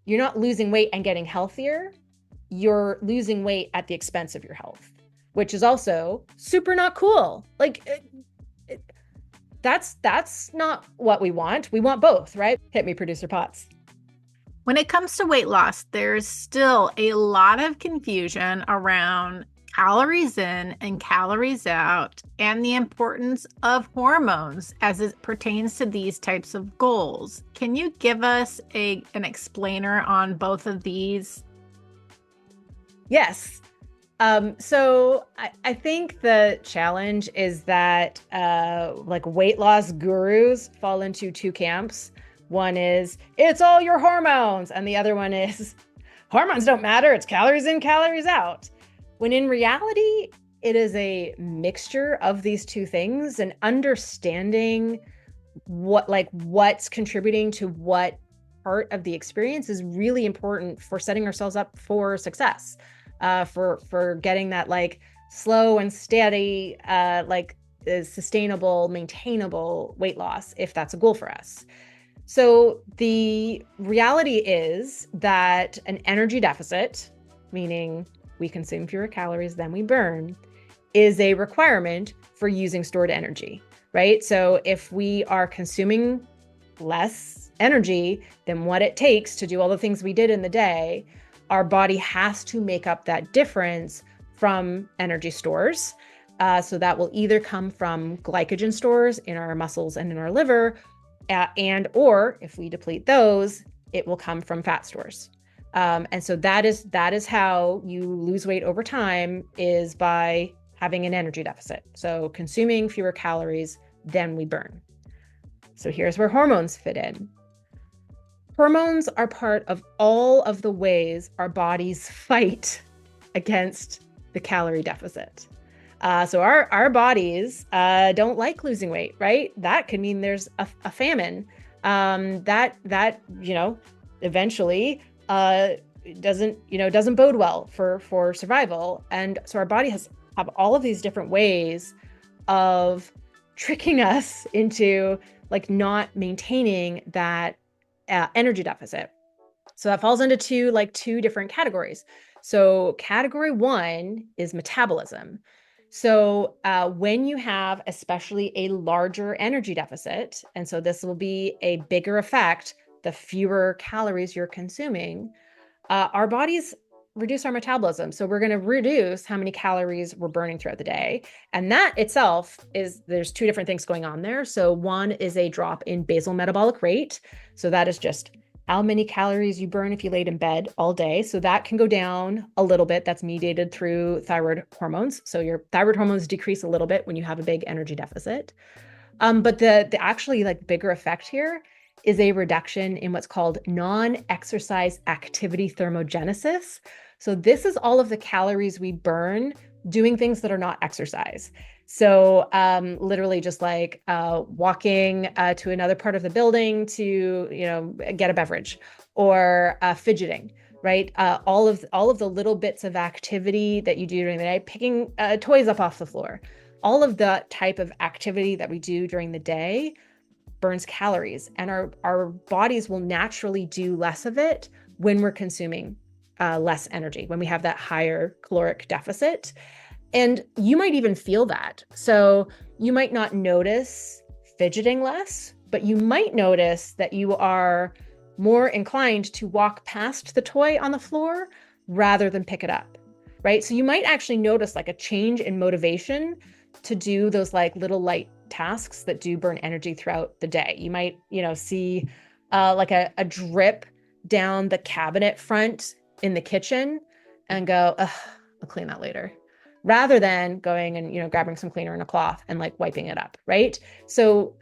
you're not losing weight and getting healthier. You're losing weight at the expense of your health, which is also super not cool. That's not what we want. We want both, right? Hit me, producer Potts. When it comes to weight loss, there's still a lot of confusion around calories in and calories out and the importance of hormones as it pertains to these types of goals. Can you give us an explainer on both of these? Yes. So I think the challenge is that like weight loss gurus fall into two camps. One is it's all your hormones, and the other one is hormones don't matter. It's calories in, calories out. When in reality, it is a mixture of these two things, and understanding what's contributing to what part of the experience is really important for setting ourselves up for success, for getting that like slow and steady, sustainable, maintainable weight loss, if that's a goal for us. So the reality is that an energy deficit, meaning we consume fewer calories than we burn, is a requirement for using stored energy, right? So if we are consuming less energy than what it takes to do all the things we did in the day, our body has to make up that difference from energy stores. So that will either come from glycogen stores in our muscles and in our liver, or if we deplete those, it will come from fat stores. And so that is how you lose weight over time, is by having an energy deficit. So consuming fewer calories than we burn. So here's where hormones fit in. Hormones are part of all of the ways our bodies fight against the calorie deficit. So our bodies don't like losing weight, right? That could mean there's a famine that eventually doesn't bode well for survival. And so our body have all of these different ways of tricking us into like not maintaining that energy deficit. So that falls into two different categories. So category one is metabolism. So when you have especially a larger energy deficit, and so this will be a bigger effect, the fewer calories you're consuming, our bodies reduce our metabolism. So we're going to reduce how many calories we're burning throughout the day. And that itself there's two different things going on there. So one is a drop in basal metabolic rate. So that is just how many calories you burn if you laid in bed all day. So that can go down a little bit. That's mediated through thyroid hormones. So your thyroid hormones decrease a little bit when you have a big energy deficit. But the actually like bigger effect here is a reduction in what's called non-exercise activity thermogenesis. So this is all of the calories we burn doing things that are not exercise. So literally just like walking to another part of the building to, get a beverage, or fidgeting, right? All of the little bits of activity that you do during the day, picking toys up off the floor, all of the type of activity that we do during the day burns calories, and our bodies will naturally do less of it when we're consuming less energy, when we have that higher caloric deficit. And you might even feel that. So you might not notice fidgeting less, but you might notice that you are more inclined to walk past the toy on the floor rather than pick it up, right? So you might actually notice like a change in motivation to do those like little light tasks that do burn energy throughout the day. You might, see like a drip down the cabinet front in the kitchen and go, I'll clean that later, rather than going and, grabbing some cleaner and a cloth and like wiping it up, right? So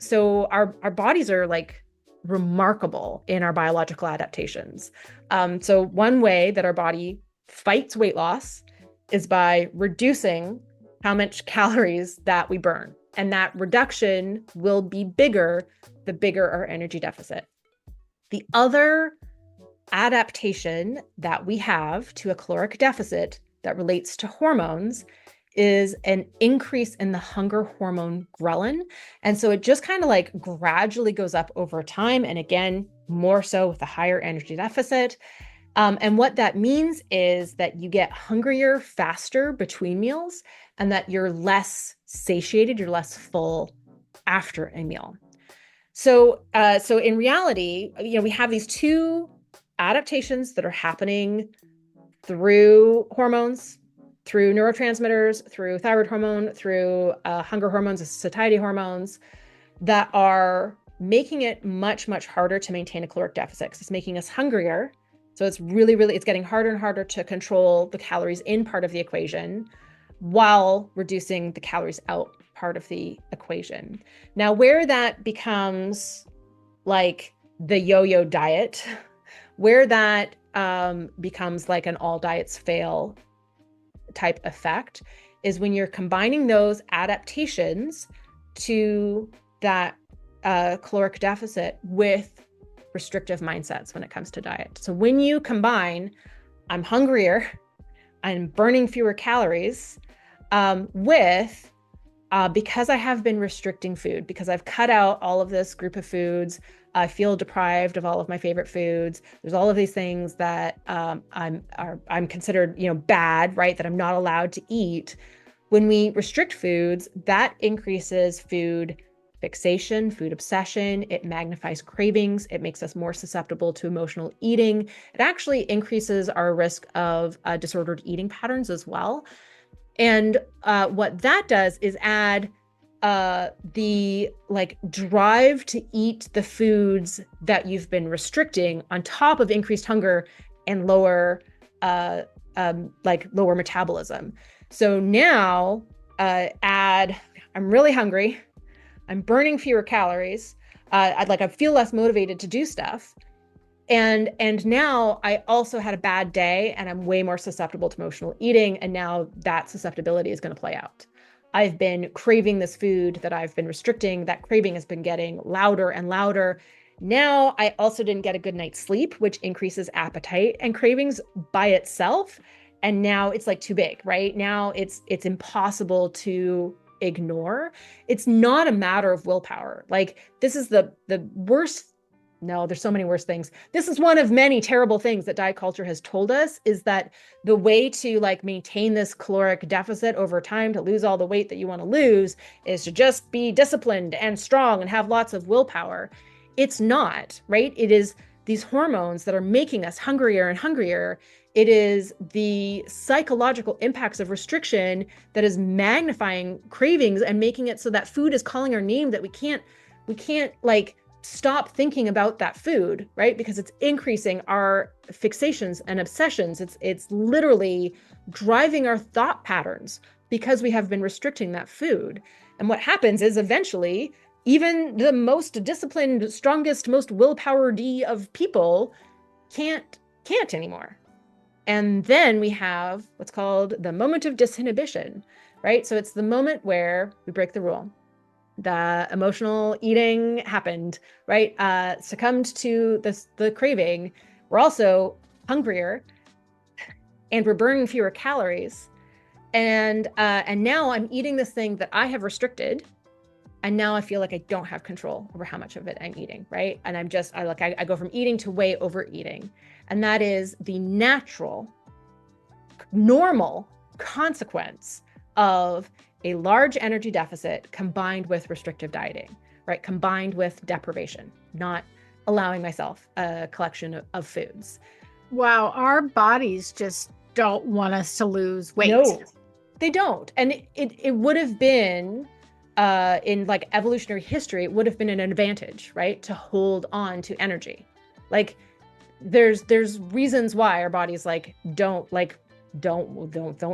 our bodies are like remarkable in our biological adaptations. So one way that our body fights weight loss is by reducing how much calories that we burn. And that reduction will be bigger the bigger our energy deficit. The other adaptation that we have to a caloric deficit that relates to hormones is an increase in the hunger hormone ghrelin. And so it just kind of like gradually goes up over time. And again, more so with a higher energy deficit. And what that means is that you get hungrier faster between meals and that you're less satiated, you're less full after a meal. So in reality, we have these two adaptations that are happening through hormones, through neurotransmitters, through thyroid hormone, through hunger hormones, satiety hormones, that are making it much, much harder to maintain a caloric deficit because it's making us hungrier. So it's really, really, it's getting harder and harder to control the calories in part of the equation while reducing the calories out part of the equation. Now, where that becomes like the yo-yo diet, where that becomes like an all diets fail type effect, is when you're combining those adaptations to that caloric deficit with restrictive mindsets when it comes to diet. So when you combine, I'm hungrier, I'm burning fewer calories, with because I have been restricting food, because I've cut out all of this group of foods, I feel deprived of all of my favorite foods. There's all of these things that I'm considered, bad, right? That I'm not allowed to eat. When we restrict foods, that increases food fixation, food obsession. It magnifies cravings. It makes us more susceptible to emotional eating. It actually increases our risk of disordered eating patterns as well. And what that does is add the drive to eat the foods that you've been restricting on top of increased hunger and lower metabolism. So now I'm really hungry, I'm burning fewer calories, I feel less motivated to do stuff. And now I also had a bad day and I'm way more susceptible to emotional eating. And now that susceptibility is going to play out. I've been craving this food that I've been restricting. That craving has been getting louder and louder. Now I also didn't get a good night's sleep, which increases appetite and cravings by itself. And now it's like too big, right? Now it's impossible to ignore. It's not a matter of willpower. Like this is the worst. No, there's so many worse things. This is one of many terrible things that diet culture has told us, is that the way to maintain this caloric deficit over time, to lose all the weight that you want to lose, is to just be disciplined and strong and have lots of willpower. It's not, right? It is these hormones that are making us hungrier and hungrier. It is the psychological impacts of restriction that is magnifying cravings and making it so that food is calling our name, that we can't stop thinking about that food, right? Because it's increasing our fixations and obsessions. It's literally driving our thought patterns because we have been restricting that food. And what happens is eventually, even the most disciplined, strongest, most willpower-y of people can't anymore. And then we have what's called the moment of disinhibition, right? So it's the moment where we break the rule. The emotional eating happened, right? Succumbed to the craving. We're also hungrier and we're burning fewer calories. And now I'm eating this thing that I have restricted. And now I feel like I don't have control over how much of it I'm eating, right? And I go from eating to way overeating. And that is the natural, normal consequence of a large energy deficit combined with restrictive dieting, right? Combined with deprivation, not allowing myself a collection of foods. Wow, our bodies just don't want us to lose weight. No, they don't. And it would have been, in evolutionary history, it would have been an advantage, right? To hold on to energy. There's reasons why our bodies don't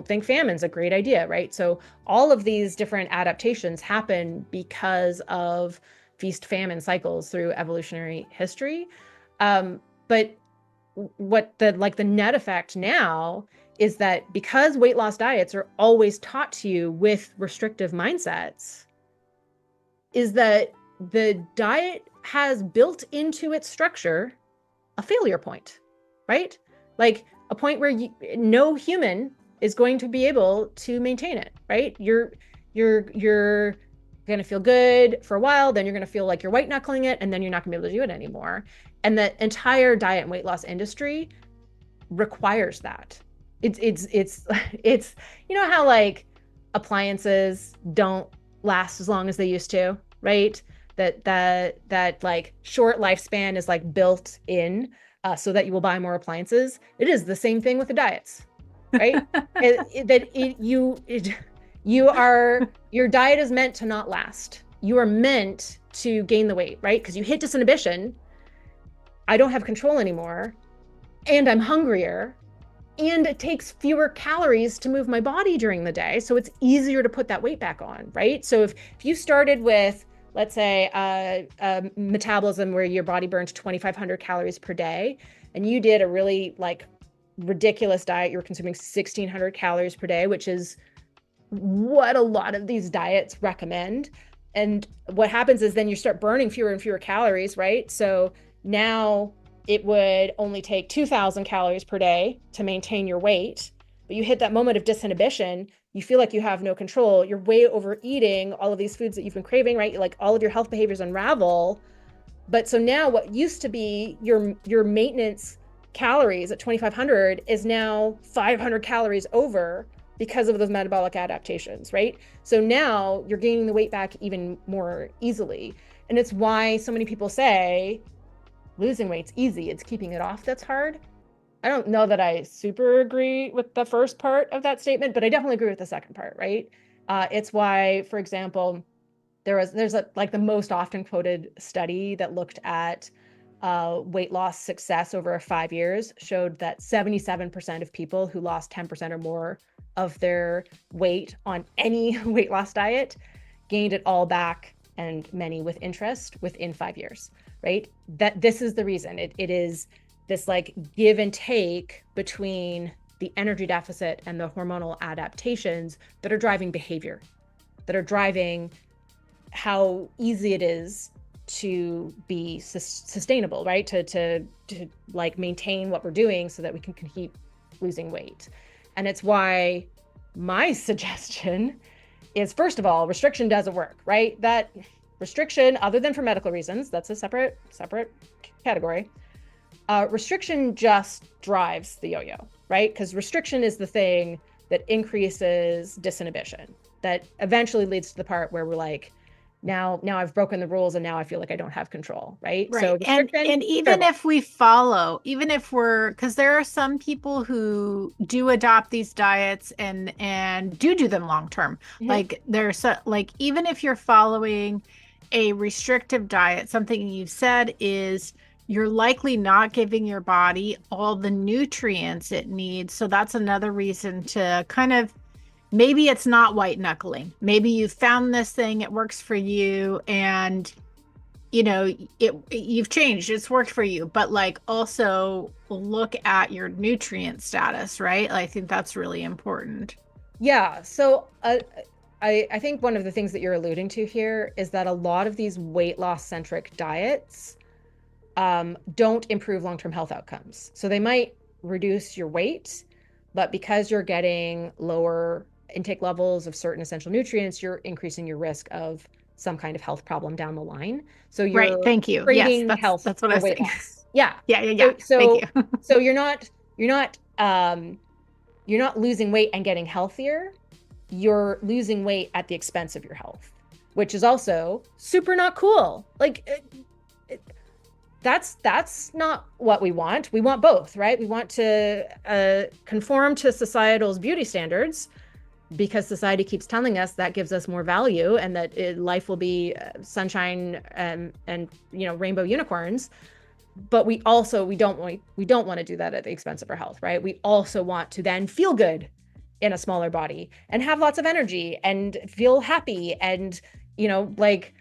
think famine's a great idea, right? So all of these different adaptations happen because of feast-famine cycles through evolutionary history. But what the net effect now is that because weight loss diets are always taught to you with restrictive mindsets, is that the diet has built into its structure a failure point, right? A point where no human is going to be able to maintain it, right? You're going to feel good for a while, then you're going to feel like you're white knuckling it, and then you're not going to be able to do it anymore. And the entire diet and weight loss industry requires that. It's you know how like appliances don't last as long as they used to, right? That like short lifespan is like built in so that you will buy more appliances. It is the same thing with the diets, right? You are your diet is meant to not last. You are meant to gain the weight, right? Because you hit disinhibition. I don't have control anymore, and I'm hungrier, and it takes fewer calories to move my body during the day. So it's easier to put that weight back on, right? So if you started with, let's say, a metabolism where your body burns 2,500 calories per day, and you did a really like ridiculous diet, you were consuming 1,600 calories per day, which is what a lot of these diets recommend. And what happens is then you start burning fewer and fewer calories, right? So now it would only take 2,000 calories per day to maintain your weight. But you hit that moment of disinhibition, you feel like you have no control. You're way overeating all of these foods that you've been craving, right? Like all of your health behaviors unravel. But so now what used to be your maintenance calories at 2,500 is now 500 calories over because of those metabolic adaptations, right? So now you're gaining the weight back even more easily. And it's why so many people say losing weight's easy. It's keeping it off that's hard. I don't know that I super agree with the first part of that statement, but I definitely agree with the second part, right? It's why, for example, there's like the most often quoted study that looked at weight loss success over 5 years showed that 77% of people who lost 10% or more of their weight on any weight loss diet gained it all back, and many with interest within 5 years, right? That this is the reason. It is this like give and take between the energy deficit and the hormonal adaptations that are driving behavior, that are driving how easy it is to be sustainable, right? To like maintain what we're doing so that we can keep losing weight. And it's why my suggestion is, first of all, restriction doesn't work, right? That restriction, other than for medical reasons, that's a separate category. Restriction just drives the yo-yo, right? Because restriction is the thing that increases disinhibition, that eventually leads to the part where we're like, now I've broken the rules and now I feel like I don't have control, right? Right. So restriction, And even terrible. if we follow, even if we're, because there are some people who do adopt these diets and do them long term. Mhm. Like there's like even if you're following a restrictive diet, something you've said is you're likely not giving your body all the nutrients it needs. So that's another reason to kind of, maybe it's not white knuckling. Maybe you found this thing, it works for you, and you know you've changed, it's worked for you, but like also look at your nutrient status, right? I think that's really important. Yeah. So I think one of the things that you're alluding to here is that a lot of these weight loss centric diets don't improve long-term health outcomes. So they might reduce your weight, but because you're getting lower intake levels of certain essential nutrients, you're increasing your risk of some kind of health problem down the line. So Right, you're thank you. Yes, trading health that's what I for was weight saying. loss. Yeah. Yeah, So thank you. so so you're not losing weight and getting healthier. You're losing weight at the expense of your health, which is also super not cool. Like that's not what we want. We want both, right? We want to conform to societal's beauty standards because society keeps telling us that gives us more value and that life will be sunshine and rainbow unicorns. But we don't want to do that at the expense of our health, right? We also want to then feel good in a smaller body and have lots of energy and feel happy and like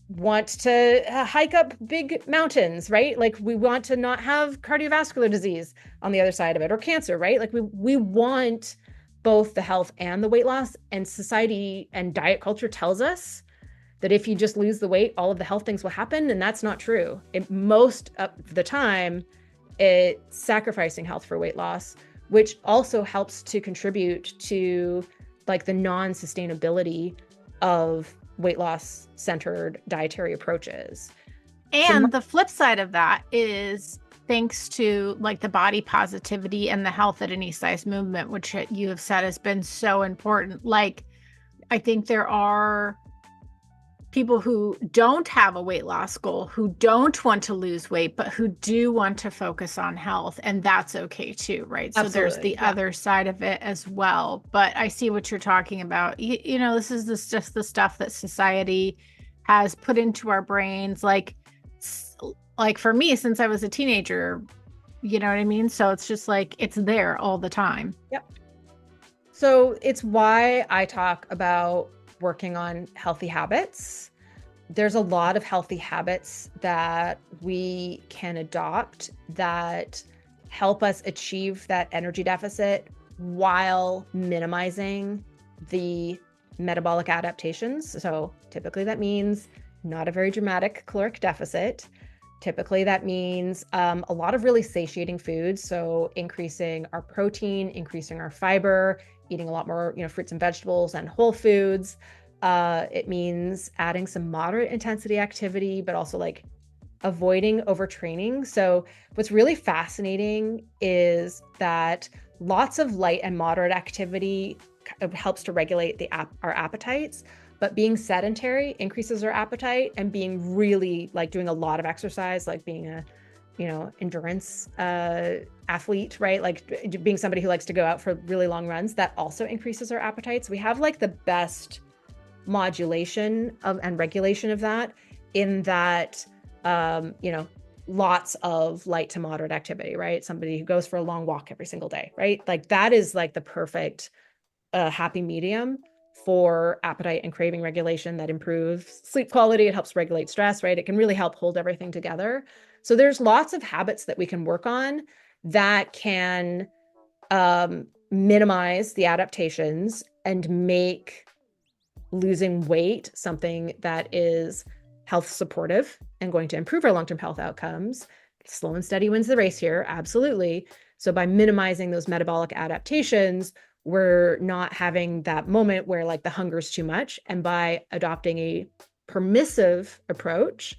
want to hike up big mountains, right? Like we want to not have cardiovascular disease on the other side of it, or cancer, right? Like we want both the health and the weight loss, and society and diet culture tells us that if you just lose the weight, all of the health things will happen, and that's not true. Most of the time, it's sacrificing health for weight loss, which also helps to contribute to like the non-sustainability of weight loss centered dietary approaches. So And the flip side of that is thanks to like the body positivity and the health at any size movement, which you have said has been so important. Like, I think there are people who don't have a weight loss goal, who don't want to lose weight, but who do want to focus on health. And that's okay too, right? So there's absolutely, the yeah. other side of it as well. But I see what you're talking about. This is just the stuff that society has put into our brains. Like for me, since I was a teenager, you know what I mean? So it's just like it's there all the time. Yep. So it's why I talk about working on healthy habits. There's a lot of healthy habits that we can adopt that help us achieve that energy deficit while minimizing the metabolic adaptations. So typically that means not a very dramatic caloric deficit. Typically that means a lot of really satiating foods. So increasing our protein, increasing our fiber, eating a lot more, fruits and vegetables and whole foods. It means adding some moderate intensity activity, but also like avoiding overtraining. So what's really fascinating is that lots of light and moderate activity helps to regulate our appetites, but being sedentary increases our appetite, and being really like doing a lot of exercise, like being a endurance athlete, right? Like being somebody who likes to go out for really long runs, that also increases our appetites. We have like the best modulation of and regulation of that in that lots of light to moderate activity, right? Somebody who goes for a long walk every single day, right? Like that is like the perfect happy medium for appetite and craving regulation that improves sleep quality. It helps regulate stress, right? It can really help hold everything together. So there's lots of habits that we can work on that can minimize the adaptations and make losing weight something that is health supportive and going to improve our long-term health outcomes. Slow and steady wins the race here, absolutely. So by minimizing those metabolic adaptations, we're not having that moment where like the hunger's too much. And by adopting a permissive approach,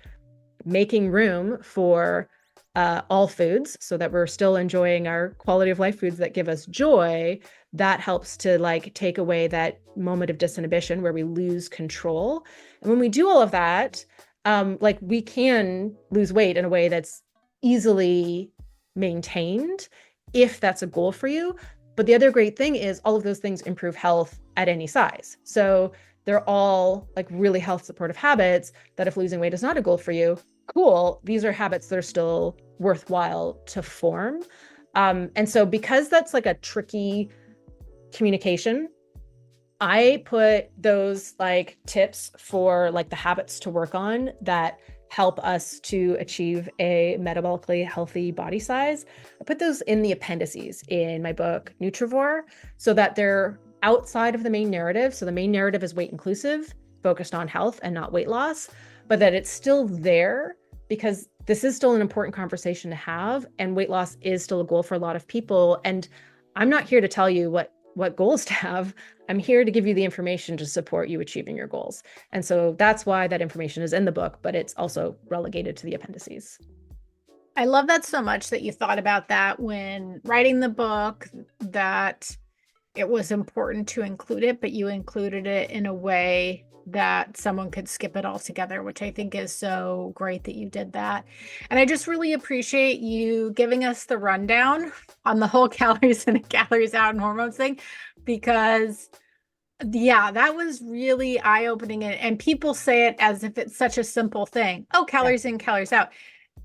making room for all foods so that we're still enjoying our quality of life foods that give us joy, that helps to like take away that moment of disinhibition where we lose control. And when we do all of that, like we can lose weight in a way that's easily maintained if that's a goal for you. But the other great thing is all of those things improve health at any size. So they're all like really health supportive habits that if losing weight is not a goal for you, cool, these are habits that are still worthwhile to form. And so because that's like a tricky communication, I put those like tips for like the habits to work on that help us to achieve a metabolically healthy body size. I put those in the appendices in my book, Nutrivore, so that they're outside of the main narrative. So the main narrative is weight inclusive, focused on health and not weight loss, but that it's still there because this is still an important conversation to have. And weight loss is still a goal for a lot of people. And I'm not here to tell you what goals to have. I'm here to give you the information to support you achieving your goals. And so that's why that information is in the book, but it's also relegated to the appendices. I love that so much that you thought about that when writing the book, that it was important to include it, but you included it in a way that someone could skip it altogether, which I think is so great that you did that. And I just really appreciate you giving us the rundown on the whole calories in and calories out and hormones thing, because yeah, that was really eye-opening. And people say it as if it's such a simple thing. Oh, calories in, calories out.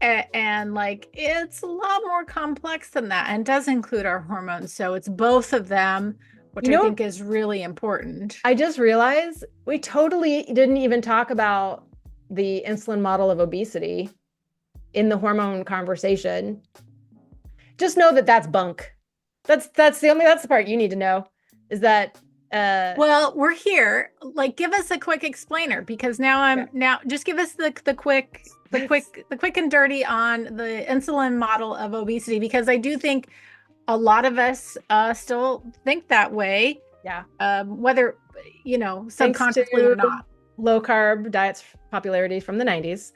And like it's a lot more complex than that and does include our hormones. So it's both of them, which I think is really important. I just realized we totally didn't even talk about the insulin model of obesity in the hormone conversation. Just know that that's bunk. That's the part you need to know is that well, we're here. Like, give us a quick explainer, because now just give us the quick and dirty on the insulin model of obesity, because I do think a lot of us still think that way. Yeah. Whether subconsciously or not. Low carb diets popularity from the 90s.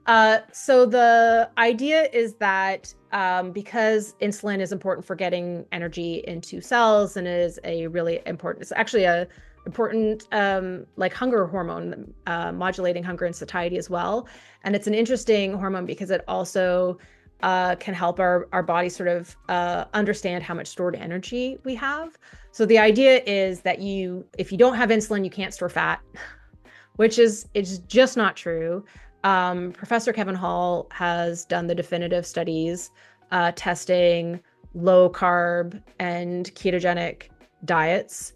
So the idea is that because insulin is important for getting energy into cells and is a really important, it's actually a important like hunger hormone, modulating hunger and satiety as well. And it's an interesting hormone because it also can help our body sort of understand how much stored energy we have. So the idea is that if you don't have insulin, you can't store fat, which is it's just not true. Professor Kevin Hall has done the definitive studies testing low carb and ketogenic diets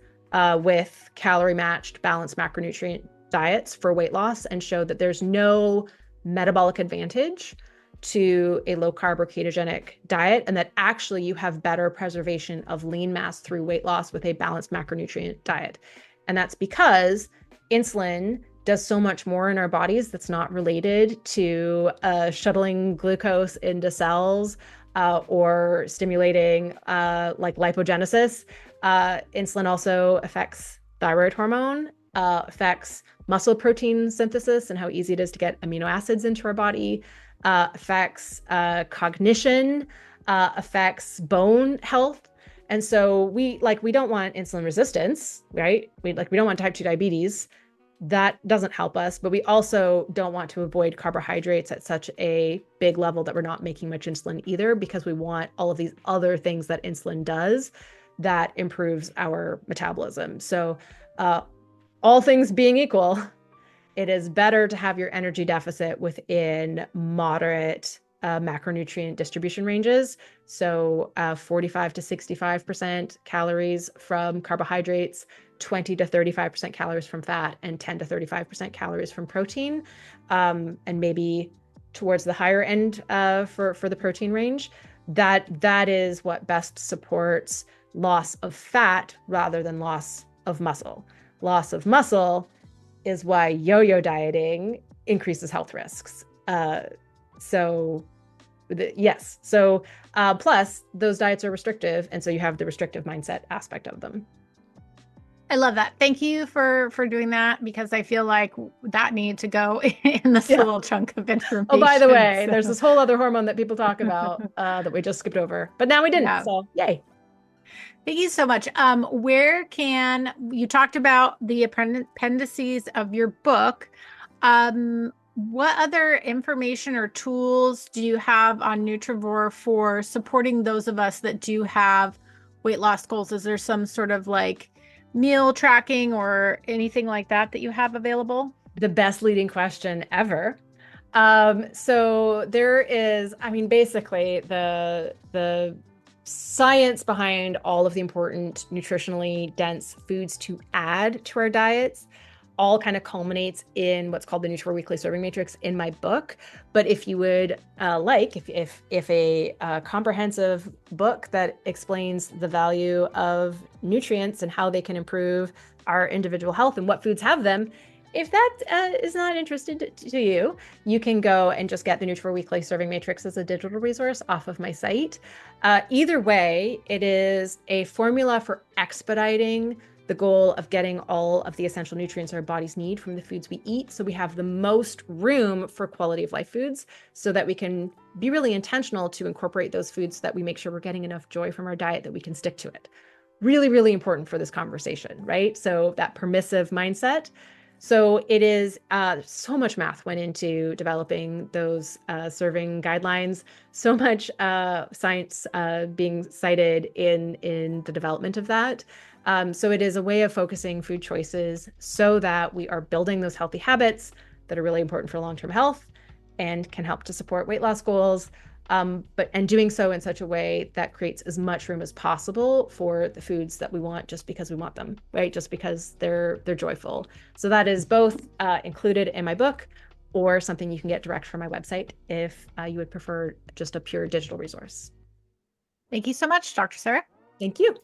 with calorie matched balanced macronutrient diets for weight loss and showed that there's no metabolic advantage to a low carb or ketogenic diet, and that actually you have better preservation of lean mass through weight loss with a balanced macronutrient diet. And that's because insulin does so much more in our bodies that's not related to shuttling glucose into cells or stimulating like lipogenesis. Insulin also affects thyroid hormone, affects muscle protein synthesis and how easy it is to get amino acids into our body, affects cognition, affects bone health. And so we don't want insulin resistance, right? We don't want type 2 diabetes. That doesn't help us, but we also don't want to avoid carbohydrates at such a big level that we're not making much insulin either, because we want all of these other things that insulin does that improves our metabolism. So all things being equal, it is better to have your energy deficit within moderate macronutrient distribution ranges. So 45 to 65% calories from carbohydrates, 20 to 35% calories from fat, and 10 to 35% calories from protein, and maybe towards the higher end for the protein range. That is what best supports loss of fat rather than loss of muscle. Loss of muscle is why yo-yo dieting increases health risks. Yes. So plus those diets are restrictive, and so you have the restrictive mindset aspect of them. I love that. Thank you for doing that, because I feel like that needed to go in this Yeah. little chunk of information. Oh, by the way, there's this whole other hormone that people talk about that we just skipped over, but now we didn't. Yeah. So yay. Thank you so much. Where can you talked about the appendices of your book? What other information or tools do you have on Nutrivore for supporting those of us that do have weight loss goals? Is there some sort of like meal tracking or anything like that you have available? The best leading question ever. So there is, I mean, basically the science behind all of the important nutritionally dense foods to add to our diets all kind of culminates in what's called the Nutrivore Weekly Serving Matrix in my book. But if you would if a comprehensive book that explains the value of nutrients and how they can improve our individual health and what foods have them, if that is not interesting to you, you can go and just get the Nutrivore Weekly Serving Matrix as a digital resource off of my site. Either way, it is a formula for expediting the goal of getting all of the essential nutrients our bodies need from the foods we eat, so we have the most room for quality of life foods, so that we can be really intentional to incorporate those foods so that we make sure we're getting enough joy from our diet that we can stick to it. Really, really important for this conversation, right? So that permissive mindset. So it is so much math went into developing those serving guidelines, so much science being cited in the development of that. So it is a way of focusing food choices so that we are building those healthy habits that are really important for long-term health and can help to support weight loss goals, and doing so in such a way that creates as much room as possible for the foods that we want just because we want them, right? Just because they're joyful. So that is both included in my book or something you can get direct from my website if you would prefer just a pure digital resource. Thank you so much, Dr. Sarah. Thank you.